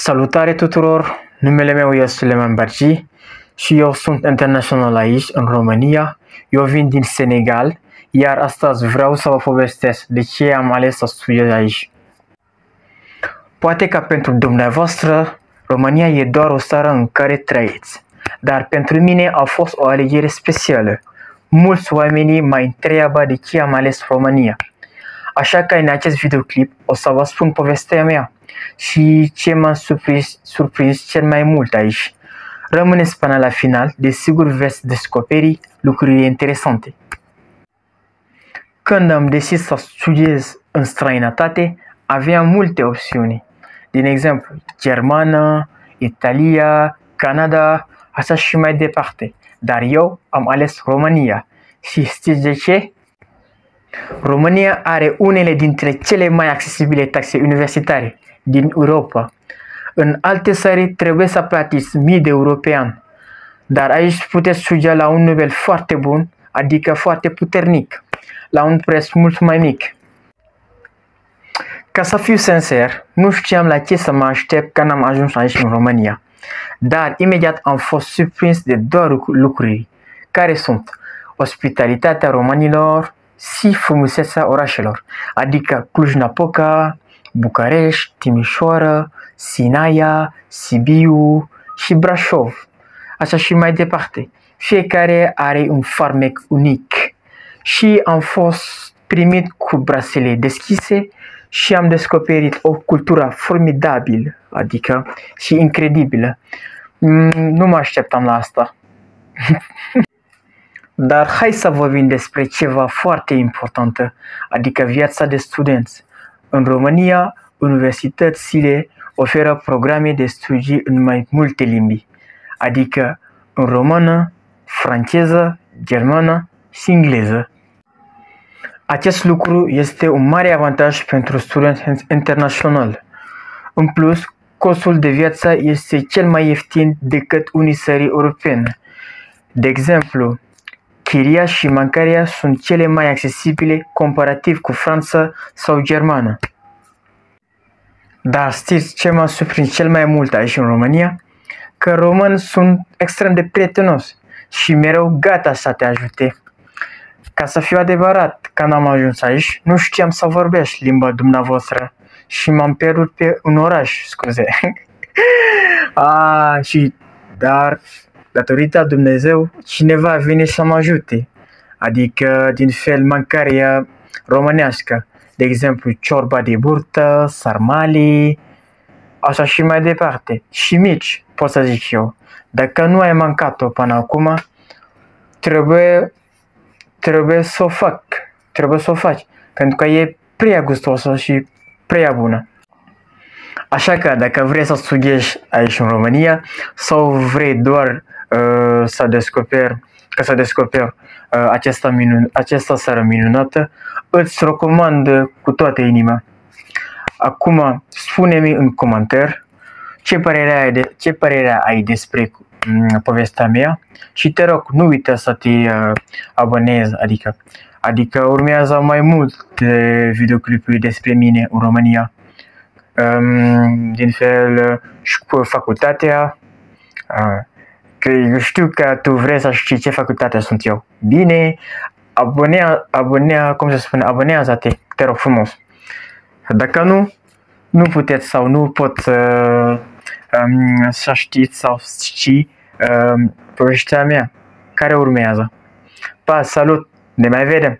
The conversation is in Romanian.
Salutare tuturor, numele meu este Suleiman Bargi și eu sunt internațional aici, în România. Eu vin din Senegal, iar astăzi vreau să vă povestesc de ce am ales să studiez aici. Poate că pentru dumneavoastră, România e doar o țară în care trăiți, dar pentru mine a fost o alegere specială. Mulți oameni mă întreabă de ce am ales România. Așa că în acest videoclip o să vă spun povestea mea și ce m-a surprins cel mai mult aici. Rămâneți până la final, desigur veți descoperi lucruri interesante. Când am decis să studiez în străinătate, aveam multe opțiuni. Din exemplu, Germană, Italia, Canada, așa și mai departe. Dar eu am ales România. Și știți de ce? România are unele dintre cele mai accesibile taxe universitare din Europa. În alte țări trebuie să plătiți mii de euro pe an, dar aici puteți studia la un nivel foarte bun, adică foarte puternic, la un preț mult mai mic. Ca să fiu sincer, nu știam la ce să mă aștept când am ajuns aici în România, dar imediat am fost surprins de două lucruri, care sunt ospitalitatea românilor și frumusețea orașelor, adică Cluj-Napoca, București, Timișoara, Sinaia, Sibiu și Brașov, așa și mai departe. Fiecare are un farmec unic și am fost primit cu brațele deschise și am descoperit o cultură formidabilă, adică și incredibilă. Nu mă așteptam la asta. Dar hai să vorbim despre ceva foarte important, adică viața de studenți. În România, universitățile oferă programe de studii în mai multe limbi, adică în română, franceză, germană și engleză. Acest lucru este un mare avantaj pentru studenți internaționali. În plus, costul de viață este cel mai ieftin decât unii țări europene. De exemplu, chiria și mâncarea sunt cele mai accesibile comparativ cu Franța sau Germana. Dar știți ce m-a surprins cel mai mult aici în România? Că românii sunt extrem de prietenoși și mereu gata să te ajute. Ca să fiu adevărat, când am ajuns aici, nu știam să vorbesc limba dumneavoastră și m-am pierdut pe un oraș, scuze. Dar datorită Dumnezeu, cineva vine să mă ajute, adică din fel mâncarea românească, de exemplu ciorba de burtă, sarmale, așa și mai departe, și mici, pot să zic eu. Dacă nu ai mâncat-o până acum, trebuie să o faci, pentru că e prea gustoasă și prea bună. Așa că dacă vrei să studiezi aici în România sau vrei doar să descoperi această țară minunată, îți recomand cu toată inima. Acum spune-mi în comentarii ce părere ai despre povestea mea și te rog, nu uita să te abonezi, adică urmează mai multe videoclipuri despre mine în România. Din fel și cu facultatea, că eu știu că tu vrei să știi ce facultate sunt eu. Bine, abonează-te, te rog frumos. Dacă nu puteți sau nu pot să știți sau știi povestea mea care urmează. Pa, salut, ne mai vedem!